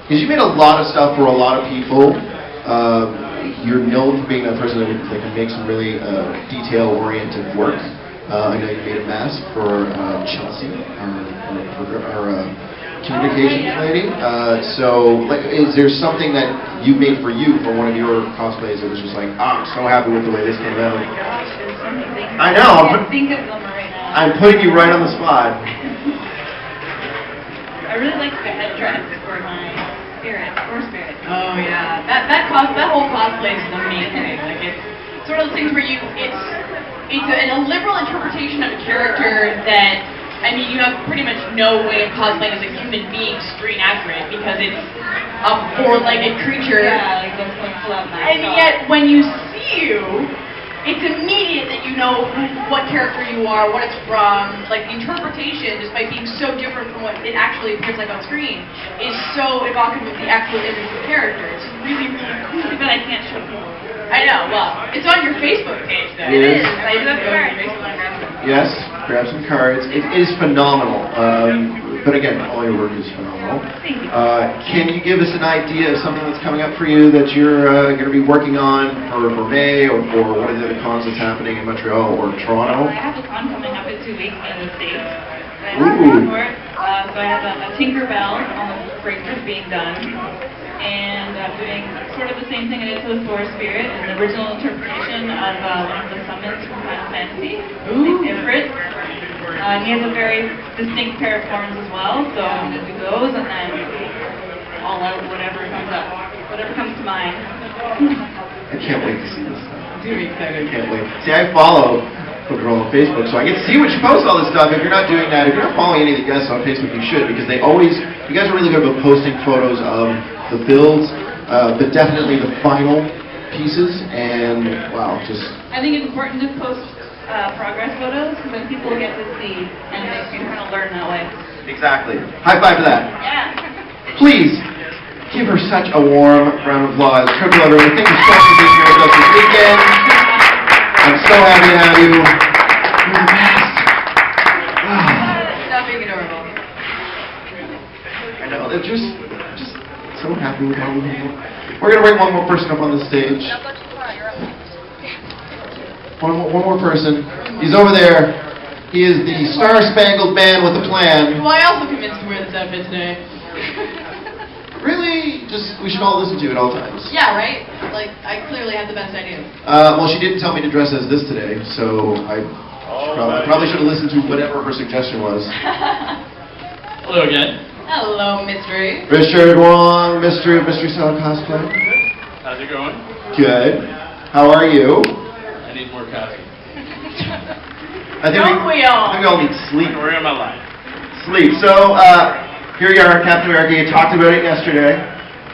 Because you made a lot of stuff for a lot of people. You're known for being that person that can make some really detail-oriented work. I know you made a mask for Chelsea, our communications lady. So, is there something that you made for you for one of your cosplays that was just like, I'm so happy with the way this came out? Oh my gosh, there's so many things. I know. I can't think of them right now. I'm putting you right on the spot. I really like the headdress for my spirit. Oh yeah, that whole cosplay is amazing. Like it's sort of those things where it's a liberal interpretation of a character that, I mean, you have pretty much no way of cosplaying as a human being screen accurate because it's a four-legged creature. Yeah, like those going flat. And yet, when you see you, it's immediate that you know what character you are, what it's from. Like, the interpretation, despite being so different from what it actually appears like on screen, is so evocative of the actual image of the character. It's really, really cool. But I can't show you. I know, well, it's on your Facebook page, though. It is. I do have to go on your Facebook and grab them. Yes, grab some cards. It is phenomenal. But again, all your work is phenomenal. Thank you. Can you give us an idea of something that's coming up for you that you're going to be working on for May, or for one of the other cons that's happening in Montreal or Toronto? I have a con coming up in 2 weeks in the States. I Ooh. for it. So I have a Tinkerbell on the breakers being done. And I'm doing sort of the same thing I did to the Forest Spirit, an original interpretation of one of the summons from Final Fantasy, Ifrit. He has a very distinct pair of horns as well, so I'm going to do those, and then all out whatever comes to mind. I can't wait to see this stuff. I'm really excited. I can't wait. See, I follow Girl on Facebook, so I get to see when she posts all this stuff. If you're not doing that, if you're not following any of the guests on Facebook, you should, because you guys are really good about posting photos of the builds, but definitely the final pieces, and wow, just... I think it's important to post progress photos, because then people get to see, and they can kind of learn that way. Exactly. High five for that. Yeah. Please, give her such a warm round of applause. Triple everyone, thank you so much for being here with us this weekend. I'm so happy to have you. You're the best. Stop being adorable. I know, they're just so happy with all of you. We're going to bring one more person up on the stage. One more person. He's over there. He is the star-spangled man with a plan. Well, I also convinced to wear this outfit today. Really? We should all listen to you at all times. Yeah, right? Like, I clearly have the best ideas. Well, she didn't tell me to dress as this today, so I probably should have listened to whatever her suggestion was. Hello again. Hello, Mystery. Richard Wong, Mystery Seller Cosplay. How's it going? Good. How are you? I need more coffee. I think we all need sleep. Where am I lying? Sleep. So, here you are, Captain America. You talked about it yesterday.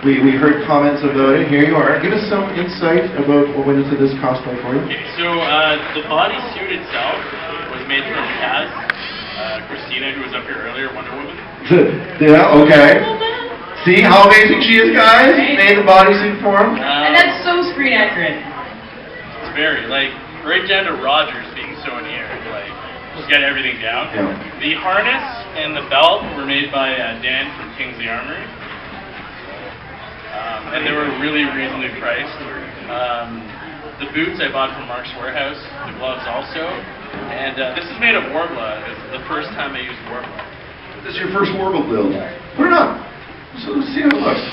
We heard comments about it. Here you are. Give us some insight about what went into this cosplay for you. Okay, so the bodysuit itself was made from Kaz, Christina, who was up here earlier, Wonder Woman. Yeah, okay. See how amazing she is, guys? Made the bodysuit for him. And that's so screen accurate. It's very, like, right down to Rogers being sewn here, like, get everything down. Yeah. The harness and the belt were made by Dan from Kingsley Armory. And they were really reasonably priced. The boots I bought from Mark's Warehouse, the gloves also. And this is made of Warbler. This is the first time I used Warbler. This is your first Warbler build. Put it on. So let's see how it looks.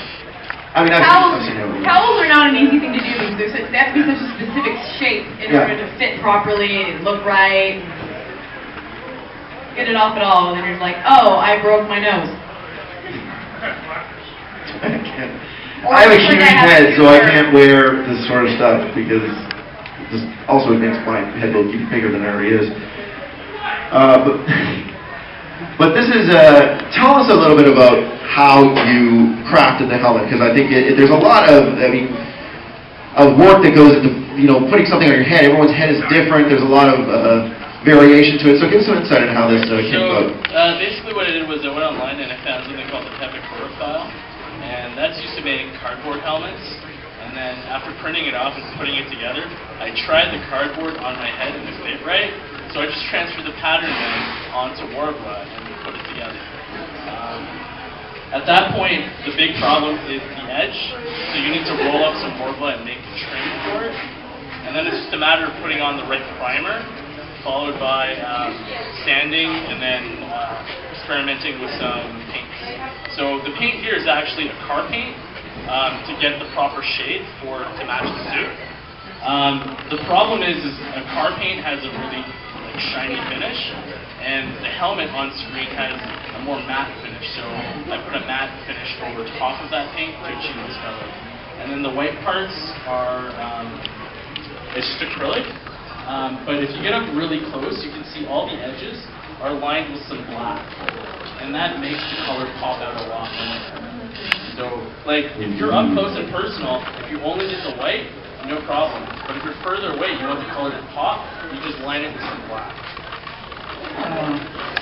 I mean, I've seen how it looks. Cowls are not an easy thing to do because they have to be such a specific shape in order to fit properly, look right, get it off at all, and then you're like, oh, I broke my nose. I have a huge head, so I can't wear this sort of stuff because this also makes my head look even bigger than it already is. But this is, tell us a little bit about how you crafted the helmet, because I think there's a lot of, of work that goes into, putting something on your head. Everyone's head is different. There's a lot of variation to it. So give us some insight on how this came about. Basically what I did was I went online and I found something called the Epic File. And that's used to make cardboard helmets. And then after printing it off and putting it together, I tried the cardboard on my head and it fit right. So I just transferred the pattern then onto Warbler and put it together. At that point, the big problem is the edge. So you need to roll up some Warbler and make a trim for it. And then it's just a matter of putting on the right primer, followed by sanding and then experimenting with some paints. So the paint here is actually a car paint to get the proper shade to match the suit. The problem is a car paint has a really shiny finish, and the helmet on screen has a more matte finish. So I put a matte finish over top of that paint to achieve this color. And then the white parts are it's just acrylic. But if you get up really close, you can see all the edges are lined with some black. And that makes the color pop out a lot more. So, like, if you're up close and personal, if you only did the white, no problem. But if you're further away, you want the color to pop, you just line it with some black.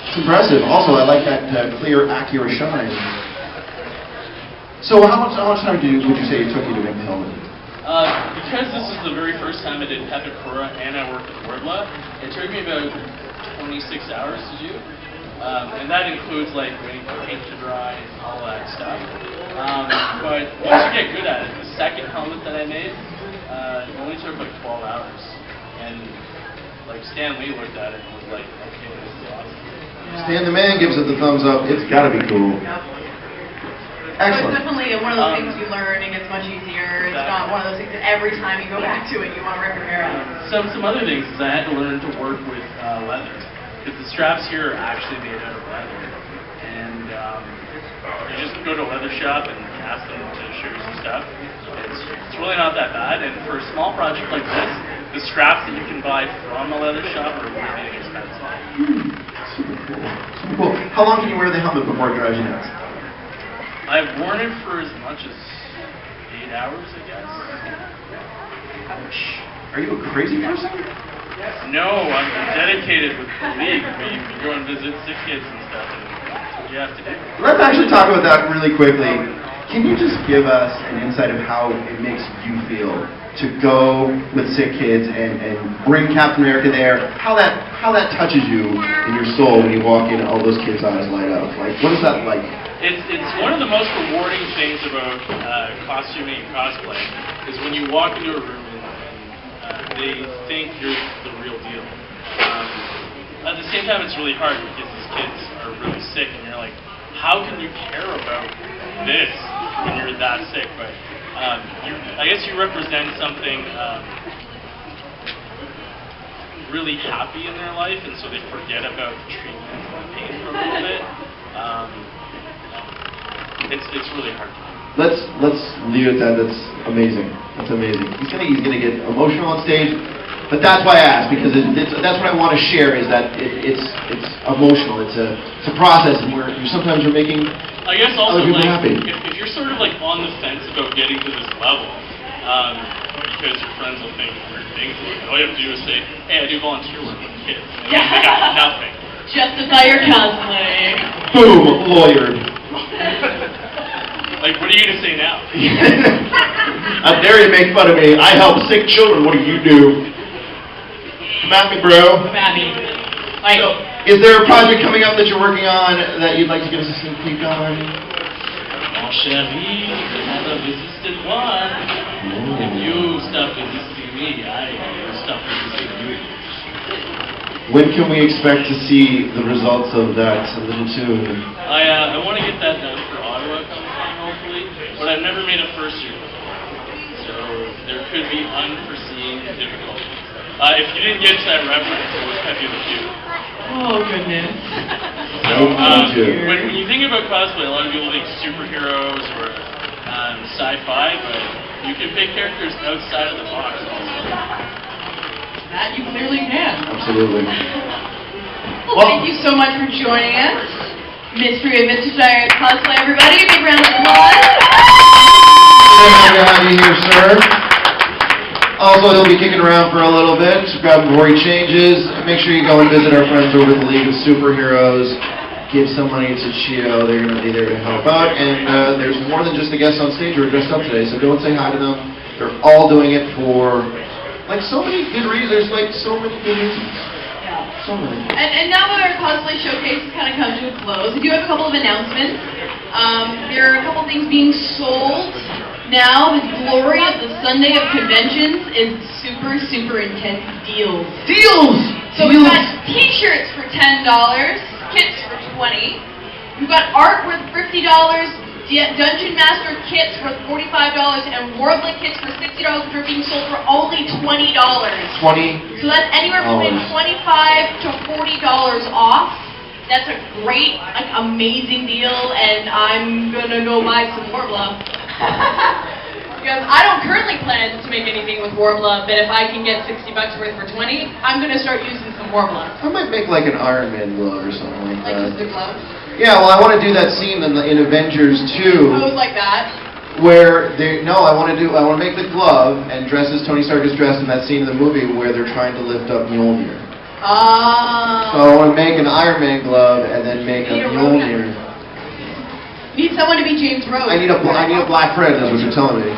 It's impressive. Also, I like that clear, accurate shine. So how much time would you say it took you to make the helmet? Because this is the very first time I did Pepicura and I worked with Warbler, it took me about 26 hours to do. And that includes like waiting for paint to dry and all that stuff. But once you get good at it, the second helmet that I made, it only took like 12 hours. And like Stan Lee looked at it and was like, okay, this is awesome. Stan the man gives it the thumbs up. It's got to be cool. Excellent. So it's definitely one of those things you learn and gets much easier. It's not one of those things that every time you go back to it, you want to rip your hair out. Some other things is I had to learn to work with leather. Because the straps here are actually made out of leather. And you just go to a leather shop and ask them to show you some stuff. It's really not that bad. And for a small project like this, the straps that you can buy from a leather shop are really inexpensive. Super cool. Super cool. How long can you wear the helmet before it drives you nuts? I've worn it for as much as 8 hours, I guess. Ouch. Are you a crazy person? No, I'm dedicated with the league. We go and visit sick kids and stuff, and that's what you have to do. Let's actually talk about that really quickly. Can you just give us an insight of how it makes you feel to go with sick kids and bring Captain America there? How that touches you in your soul when you walk in and all those kids' eyes light up? Like, what is that like? It's one of the most rewarding things about costuming and cosplay is when you walk into a room and they think you're the real deal. At the same time, it's really hard because these kids are really sick, and you're like, how can you care about this when you're that sick? But I guess you represent something really happy in their life, and so they forget about the treatment and the pain for a little bit. It's really hard. Let's leave it at that. That's amazing. That's amazing. He's gonna get emotional on stage, but that's why I asked, because that's what I want to share is that it's emotional. It's a process, and sometimes you're making I guess also other people like happy. If you're sort of like on the fence about getting to this level, because your friends will think weird things, like all you have to do is say, hey, I do volunteer work with kids, and they got nothing. Justify your cosplay. Boom, lawyered. Like, what are you going to say now? How dare you make fun of me? I help sick children. What do you do? Come at me, bro. Come at me. Like, So, is there a project coming up that you're working on that you'd like to give us a sneak peek on? Mon chéri, I have a resistant one. If you stop resisting me, I will stop resisting you. When can we expect to see the results of that little tune? I want to get that done for Ottawa Comic-Con, hopefully, but I've never made a first year before, so there could be unforeseen difficulties. If you didn't get to that reference, it was Pepe Le Pew. oh goodness. So, Pew. when you think about cosplay, a lot of people think superheroes or sci-fi, but you can pick characters outside of the box also. That you clearly can. Absolutely. Well, thank you so much for joining us. Mystery of Mr. Giant Cosplay, everybody. Big round of applause. Happy to have you here, sir. Also, he'll be kicking around for a little bit. So grab him before he changes. Make sure you go and visit our friends over at the League of Superheroes. Give some money to Chio. They're going to be there to help out. And there's more than just the guests on stage who are dressed up today. So go and say hi to them. They're all doing it for, like, so many good reasons. There's, like, so many good reasons. Yeah. So many. And now that our cosplay showcase has kind of come to a close, we do have a couple of announcements. There are a couple things being sold now. The glory of the Sunday of conventions is super, super intense deals. Deals! So we've got t-shirts for $10, kits for $20. We've got art worth $50, Dungeon Master kits worth $45, and Warbler kits for $60, which are being sold for only $20. 20. So that's anywhere between $25 to $40 off. That's a great, like, amazing deal, and I'm gonna go buy some Warbler. Because I don't currently plan to make anything with Warbler, but if I can get $60 worth for $20, I'm gonna start using some Warbler. I might make, like, an Iron Man glove or something like Like that. just the gloves. Yeah, well, I want to do that scene in Avengers 2. I was like that. Where I want to make the glove and dress as Tony Stark is dressed in that scene in the movie where they're trying to lift up Mjolnir. So I want to make an Iron Man glove and then make a Mjolnir. You need someone to be James Rhodes. I need a black friend, is what you're telling me.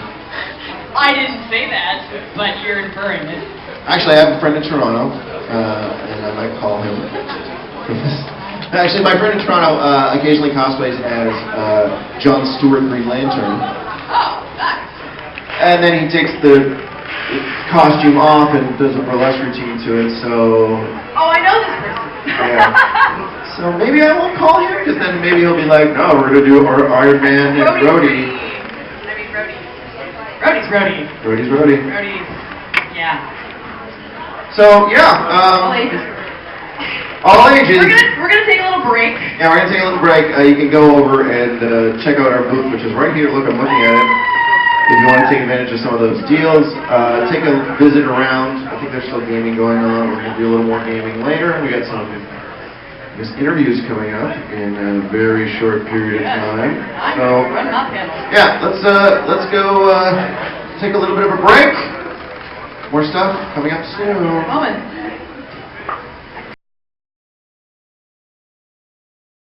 I didn't say that, but you're inferring it. Actually, I have a friend in Toronto, and I might call him for this. Actually, my friend in Toronto occasionally cosplays as John Stewart Green Lantern. Oh, nice. And then he takes the costume off and does a burlesque routine to it, so... Oh, I know this person. Yeah. So maybe I won't call him, because then maybe he'll be like, no, we're going to do our Iron Man and Rhodey. Rhodey's Rhodey. Rhodey's Rhodey. Rhodey's, yeah. So, yeah. All ages. All ages. We're gonna take a little break. Yeah, we're going to take a little break. You can go over and check out our booth, which is right here. Look, I'm looking at it. If you want to take advantage of some of those deals, take a visit around. I think there's still gaming going on. We're going to do a little more gaming later. We got some interviews coming up in a very short period of time. So, yeah, let's go take a little bit of a break. More stuff coming up soon. Moment.